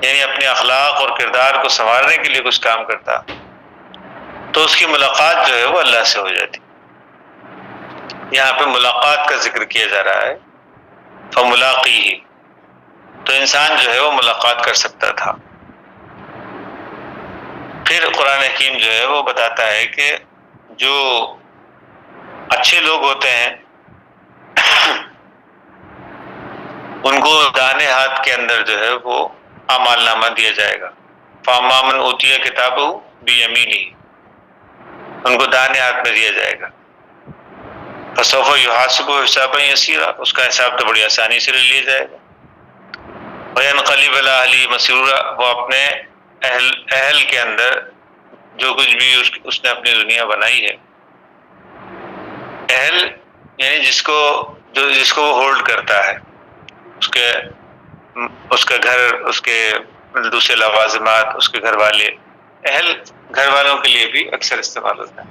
یعنی اپنے اخلاق اور کردار کو سنوارنے کے لیے کچھ کام کرتا تو اس کی ملاقات جو ہے وہ اللہ سے ہو جاتی. یہاں پہ ملاقات کا ذکر کیا جا رہا ہے، فملاقیہ، تو انسان جو ہے وہ ملاقات کر سکتا تھا. پھر قرآن حکیم جو ہے وہ بتاتا ہے کہ جو اچھے لوگ ہوتے ہیں ان کو داہنے ہاتھ کے اندر جو ہے وہ اعمال نامہ دیا جائے گا. فاما من اوتی کتابہ بیمینہ، ان کو داہنے ہاتھ میں دیا جائے گا. فسوف یحاسب حسابا یسیرا، اس کا حساب تو بڑی آسانی سے لے لیا جائے گا. وینقلب الی اہلہ مسرورا، وہ اپنے اہل کے اندر جو کچھ بھی اس نے اپنی دنیا بنائی ہے، اہل یعنی جس کو وہ ہولڈ کرتا ہے، اس کا گھر، اس کے دوسرے لوازمات، اس کے گھر والے، اہل گھر والوں کے لیے بھی اکثر استعمال ہوتا ہے.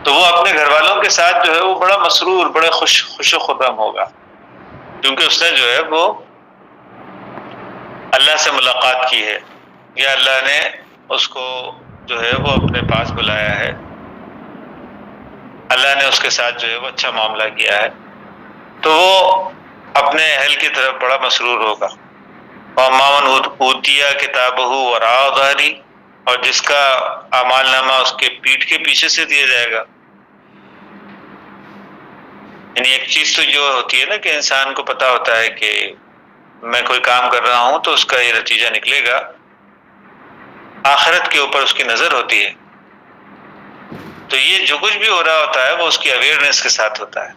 تو وہ اپنے گھر والوں کے ساتھ جو ہے وہ بڑا مسرور، بڑے خوش و خرم ہوگا، کیونکہ اس نے جو ہے وہ اللہ سے ملاقات کی ہے، یا اللہ نے اس کو جو ہے وہ اپنے پاس بلایا ہے، اللہ نے اس کے ساتھ جو ہے وہ اچھا معاملہ کیا ہے، تو وہ اپنے اہل کی طرف بڑا مسرور ہوگا. وَأَمَّا مَنْ أُوتِیَ کِتَابَهُ وَرَاءَ ظَهْرِهِ، اور جس کا اعمال نامہ اس کے پیٹھ کے پیچھے سے دیا جائے گا. یعنی ایک چیز تو جو ہوتی ہے نا کہ انسان کو پتا ہوتا ہے کہ میں کوئی کام کر رہا ہوں تو اس کا یہ نتیجہ نکلے گا، آخرت کے اوپر اس کی نظر ہوتی ہے. تو یہ جو کچھ بھی ہو رہا ہوتا ہے وہ اس کی اویئرنیس کے ساتھ ہوتا ہے.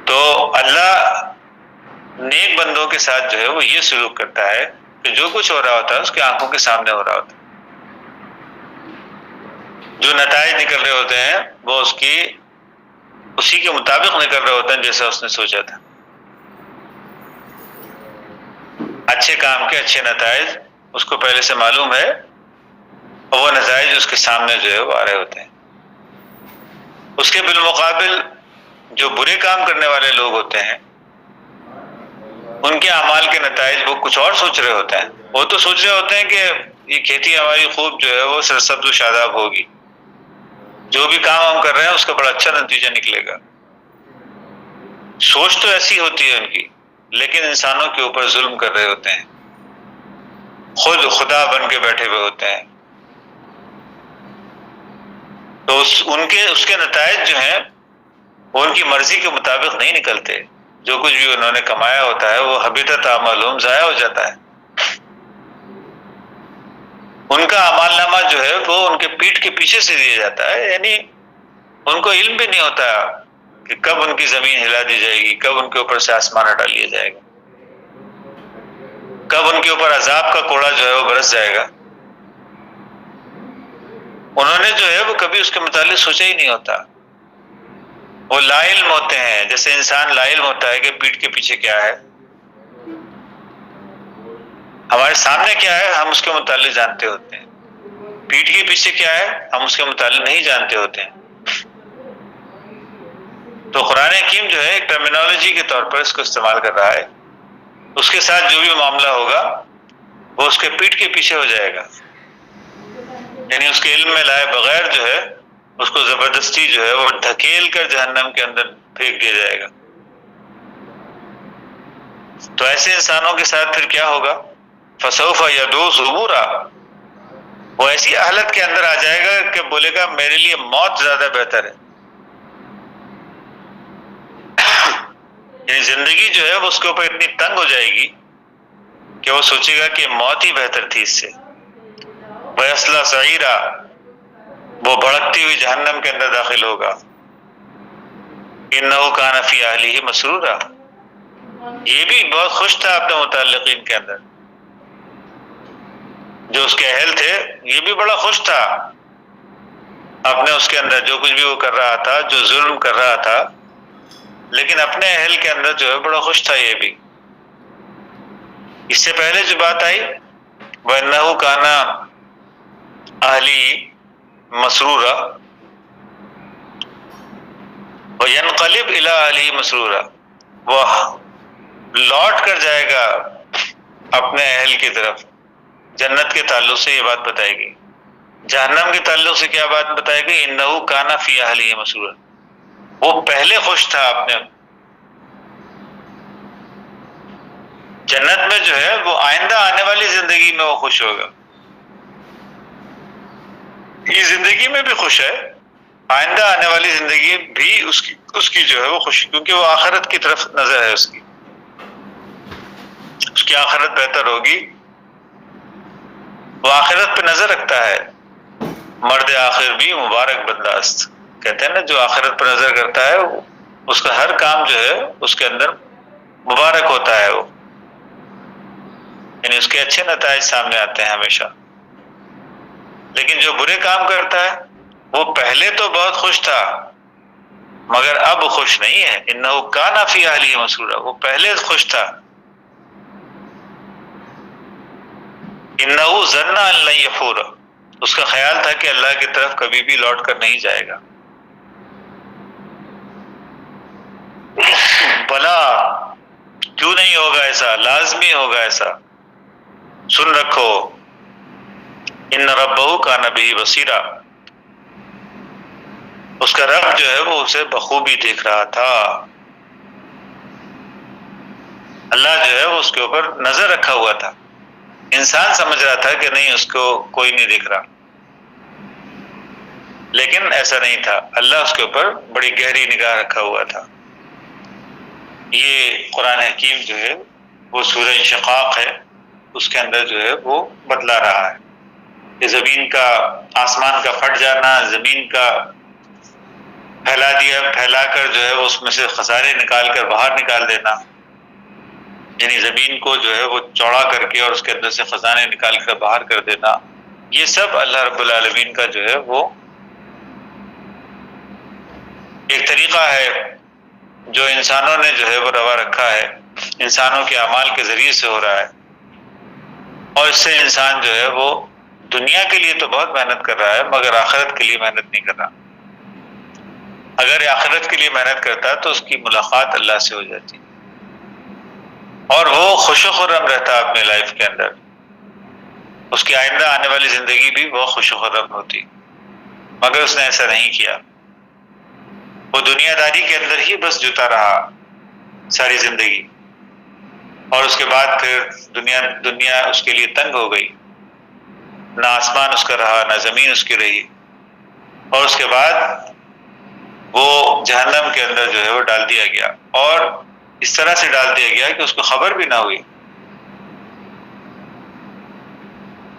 تو اللہ نیک بندوں کے ساتھ جو ہے وہ یہ سلوک کرتا ہے کہ جو کچھ ہو رہا ہوتا ہے اس کی آنکھوں کے سامنے ہو رہا ہوتا ہے. جو نتائج نکل رہے ہوتے ہیں وہ اسی کے مطابق نکل رہے ہوتے ہیں جیسا اس نے سوچا تھا. اچھے کام کے اچھے نتائج اس کو پہلے سے معلوم ہے، اور وہ نتائج اس کے سامنے جو ہے وہ آ رہے ہوتے ہیں. اس کے بالمقابل جو برے کام کرنے والے لوگ ہوتے ہیں ان کے اعمال کے نتائج وہ کچھ اور سوچ رہے ہوتے ہیں. وہ تو سوچ رہے ہوتے ہیں کہ یہ کھیتی ہماری خوب جو ہے وہ سرسبز و شاداب ہوگی، جو بھی کام ہم کر رہے ہیں اس کا بڑا اچھا نتیجہ نکلے گا. سوچ تو ایسی ہوتی ہے ان کی، لیکن انسانوں کے اوپر ظلم کر رہے ہوتے ہیں، خود خدا بن کے بیٹھے ہوئے ہوتے ہیں. تو اس کے نتائج جو ہیں وہ ان کی مرضی کے مطابق نہیں نکلتے. جو کچھ بھی انہوں نے کمایا ہوتا ہے وہ حبطت اعمالہم، ضائع ہو جاتا ہے. ان کا اعمال نامہ جو ہے وہ ان کے پیٹھ کے پیچھے سے دیا جاتا ہے. یعنی ان کو علم بھی نہیں ہوتا کہ کب ان کی زمین ہلا دی جائے گی، کب ان کے اوپر سے آسمان ہٹا لیا جائے گا، کب ان کے اوپر عذاب کا کوڑا جو ہے وہ برس جائے گا. انہوں نے جو ہے وہ کبھی اس کے متعلق سوچا ہی نہیں ہوتا. وہ لا علم ہوتے ہیں، جیسے انسان لا علم ہوتا ہے کہ پیٹھ کے پیچھے کیا ہے. ہمارے سامنے کیا ہے ہم اس کے متعلق جانتے ہوتے ہیں، پیٹھ کے پیچھے کیا ہے ہم اس کے متعلق نہیں جانتے ہوتے ہیں. تو قرآن حکیم جو ہے ایک ٹرمینالوجی کے طور پر اس کو استعمال کر رہا ہے. اس کے ساتھ جو بھی معاملہ ہوگا وہ اس کے پیٹھ کے پیچھے ہو جائے گا. یعنی اس کے علم میں لائے بغیر جو ہے اس کو زبردستی جو ہے وہ دھکیل کر جہنم کے اندر پھینک دیا جائے گا. تو ایسے انسانوں کے ساتھ پھر کیا ہوگا؟ فسوف یدعو ثبورا، وہ ایسی حالت کے اندر آ جائے گا کہ بولے گا میرے لیے موت زیادہ بہتر ہے. یعنی زندگی جو ہے وہ اس کے اوپر اتنی تنگ ہو جائے گی کہ وہ سوچے گا کہ موت ہی بہتر تھی اس سے. وَيَصْلَىٰ سَعِيرًا، وہ بھڑکتی ہوئی جہنم کے اندر داخل ہوگا. إِنَّهُ كَانَ فِي أَهْلِهِ مَسْرُورًا، یہ بھی بہت خوش تھا اپنے متعلقین کے اندر. جو اس کے اہل تھے یہ بھی بڑا خوش تھا اپنے اس کے اندر جو کچھ بھی وہ کر رہا تھا، جو ظلم کر رہا تھا، لیکن اپنے اہل کے اندر جو ہے بڑا خوش تھا. یہ بھی اس سے پہلے جو بات آئی وَإِنَّهُ كَانَ أَهْلِهِ مَسْرُورًا وَيَنْقَلِبْ إِلَىٰ أَهْلِهِ مَسْرُورًا، وہ لوٹ کر جائے گا اپنے اہل کی طرف. جنت کے تعلق سے یہ بات بتائے گی. جہنم کے تعلق سے کیا بات بتائے گی؟ انہ کان فی اہلہ مسرورا، وہ پہلے خوش تھا اپنے. جنت میں جو ہے وہ آئندہ آنے والی زندگی میں وہ خوش ہوگا. یہ زندگی میں بھی خوش ہے، آئندہ آنے والی زندگی بھی اس کی جو ہے وہ خوشی، کیونکہ وہ آخرت کی طرف نظر ہے. اس کی آخرت بہتر ہوگی، وہ آخرت پہ نظر رکھتا ہے. مرد آخر بھی مبارک بندہ است، کہتے ہیں نا جو آخرت پر نظر کرتا ہے اس کا ہر کام جو ہے اس کے اندر مبارک ہوتا ہے، وہ یعنی اس کے اچھے نتائج سامنے آتے ہیں ہمیشہ. لیکن جو برے کام کرتا ہے وہ پہلے تو بہت خوش تھا مگر اب خوش نہیں ہے. انہ کان فی اہلہ مسرورا، وہ پہلے خوش تھا. انہ ظن ان لن یحور، اس کا خیال تھا کہ اللہ کی طرف کبھی بھی لوٹ کر نہیں جائے گا. بلا، کیوں نہیں ہوگا ایسا؟ لازمی ہوگا ایسا. سن رکھو، ان ربہ کان بہ بصیرا، اس کا رب جو ہے وہ اسے بخوبی دیکھ رہا تھا. اللہ جو ہے وہ اس کے اوپر نظر رکھا ہوا تھا. انسان سمجھ رہا تھا کہ نہیں اس کو کوئی نہیں دیکھ رہا، لیکن ایسا نہیں تھا. اللہ اس کے اوپر بڑی گہری نگاہ رکھا ہوا تھا. یہ قرآن حکیم جو ہے وہ سورہ انشقاق ہے، اس کے اندر جو ہے وہ بتلا رہا ہے کہ زمین کا، آسمان کا پھٹ جانا، زمین کا پھیلا کر جو ہے اس میں سے خسارے نکال کر باہر نکال دینا، یعنی زمین کو جو ہے وہ چوڑا کر کے اور اس کے اندر سے خزانے نکال کر باہر کر دینا، یہ سب اللہ رب العالمین کا جو ہے وہ ایک طریقہ ہے جو انسانوں نے جو ہے وہ روا رکھا ہے، انسانوں کے اعمال کے ذریعے سے ہو رہا ہے. اور اس سے انسان جو ہے وہ دنیا کے لیے تو بہت محنت کر رہا ہے مگر آخرت کے لیے محنت نہیں کر رہا. اگر آخرت کے لیے محنت کرتا تو اس کی ملاقات اللہ سے ہو جاتی اور وہ خوش و خرم رہتا اپنے لائف کے اندر. اس کی آئندہ آنے والی زندگی بھی بہت خوش و خرم ہوتی، مگر اس نے ایسا نہیں کیا. وہ دنیا داری کے اندر ہی بس جوتا رہا ساری زندگی، اور اس کے بعد پھر دنیا اس کے لیے تنگ ہو گئی. نہ آسمان اس کا رہا، نہ زمین اس کی رہی، اور اس کے بعد وہ جہنم کے اندر جو ہے وہ ڈال دیا گیا، اور اس طرح سے ڈال دیا گیا کہ اس کو خبر بھی نہ ہوئی.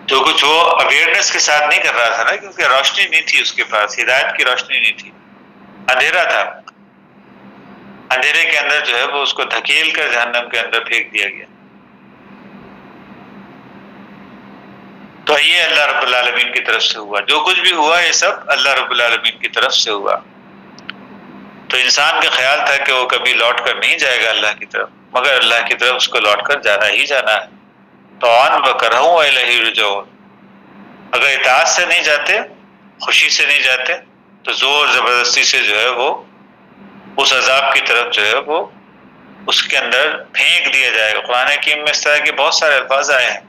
جو کچھ وہ اویئرنس کے ساتھ نہیں کر رہا تھا نا، کیونکہ روشنی نہیں تھی اس کے پاس، ہدایت کی روشنی نہیں تھی، اندھیرا تھا. اندھیرے کے اندر جو ہے وہ اس کو دھکیل کر جہنم کے اندر پھینک دیا گیا. تو یہ اللہ رب العالمین کی طرف سے ہوا. جو کچھ بھی ہوا یہ سب اللہ رب العالمین کی طرف سے ہوا. تو انسان کا خیال تھا کہ وہ کبھی لوٹ کر نہیں جائے گا اللہ کی طرف، مگر اللہ کی طرف اس کو لوٹ کر جانا ہی جانا ہے. طوعاً وکرہا الیہ یرجعون، اگر اطاعت سے نہیں جاتے، خوشی سے نہیں جاتے، تو زور زبردستی سے جو ہے وہ اس عذاب کی طرف جو ہے وہ اس کے اندر پھینک دیا جائے گا. قرآن حکیم میں اس طرح کے بہت سارے الفاظ آئے ہیں.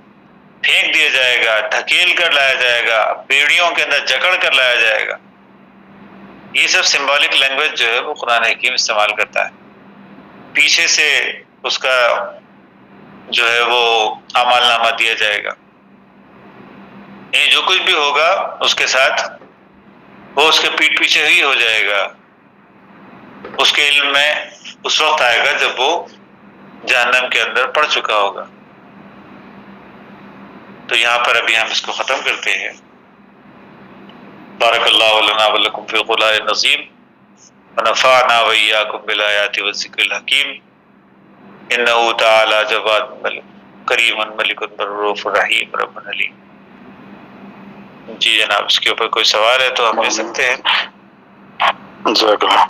پھینک دیا جائے گا، دھکیل کر لایا جائے گا، بیڑیوں کے اندر جکڑ کر لایا جائے گا. یہ سب سمبولک لینگویج جو ہے وہ قرآن حکیم استعمال کرتا ہے. پیچھے سے اس کا جو ہے وہ اعمال نامہ دیا جائے گا، یعنی جو کچھ بھی ہوگا اس کے ساتھ وہ اس کے پیٹ پیچھے ہی ہو جائے گا. اس کے علم میں اس وقت آئے گا جب وہ جہنم کے اندر پڑ چکا ہوگا. تو یہاں پر ابھی ہم اس کو ختم کرتے ہیں. بارک اللہ لنا ولکم فی القرآن العظیم ونفعنا وإیاکم بالآیات والذکر الحکیم. انہ تعالی جواد کریم ملک رؤوف رحیم رب علیم. جی جناب، اس کے اوپر کوئی سوال ہے تو ہم لے سکتے ہیں. جزاک اللہ.